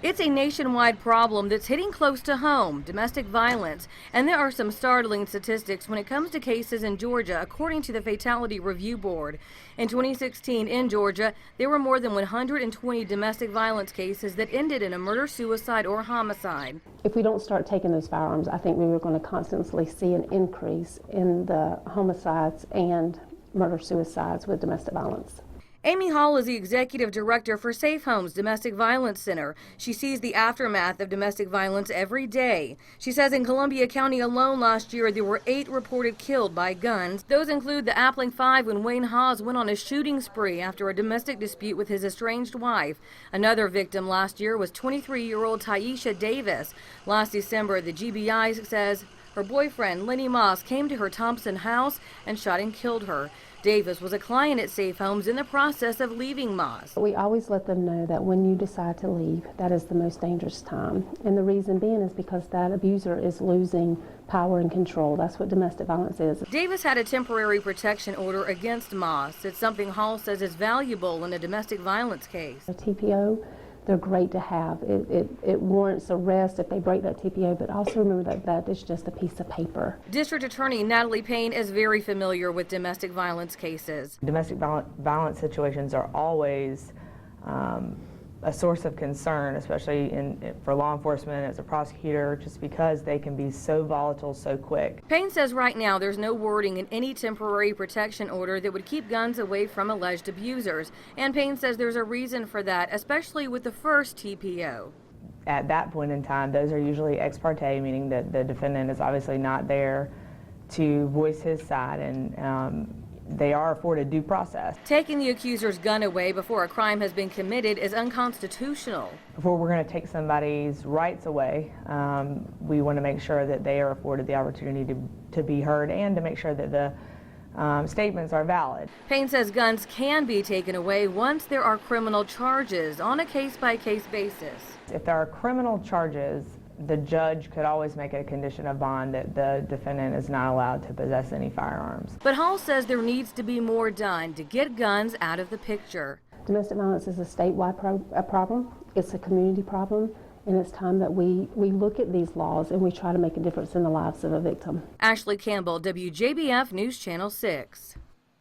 It's a nationwide problem that's hitting close to home, domestic violence, and there are some startling statistics when it comes to cases in Georgia, according to the Fatality Review Board. In 2016 in Georgia, there were more than 120 domestic violence cases that ended in a murder, suicide, or homicide. If we don't start taking those firearms, I think we were going to constantly see an increase in the homicides and murder-suicides with domestic violence. Amy Hall is the executive director for Safe Homes Domestic Violence Center. She sees the aftermath of domestic violence every day. She says in Columbia County alone last year, there were 8 reported killed by guns. Those include the Appling 5 when Wayne Hawes went on a shooting spree after a domestic dispute with his estranged wife. Another victim last year was 23-year-old Taisha Davis. Last December, the GBI says her boyfriend, Lenny Moss, came to her Thompson house and shot and killed her. Davis was a client at Safe Homes in the process of leaving Moss. We always let them know that when you decide to leave, that is the most dangerous time. And the reason being is because that abuser is losing power and control. That's what domestic violence is. Davis had a temporary protection order against Moss. It's something Hall says is valuable in a domestic violence case. A TPO, they're great to have. It warrants arrest if they break that TPO, but also remember that that is just a piece of paper. District Attorney Natalie Payne is very familiar with domestic violence cases. Domestic violence situations are always a source of concern, especially for law enforcement as a prosecutor, just because they can be so volatile so quick. Payne says right now there's no wording in any temporary protection order that would keep guns away from alleged abusers. And Payne says there's a reason for that, especially with the first TPO. At that point in time, those are usually ex parte, meaning that the defendant is obviously not there to voice his side, and they are afforded due process. Taking the accuser's gun away before a crime has been committed is unconstitutional. Before we're going to take somebody's rights away, we want to make sure that they are afforded the opportunity to be heard and to make sure that the statements are valid. Payne says guns can be taken away once there are criminal charges on a case-by-case basis. If there are criminal charges, the judge could always make it a condition of bond that the defendant is not allowed to possess any firearms. But Hall says there needs to be more done to get guns out of the picture. Domestic violence is a statewide problem. It's a community problem, and it's time that we look at these laws and we try to make a difference in the lives of a victim. Ashley Campbell, WJBF News Channel 6.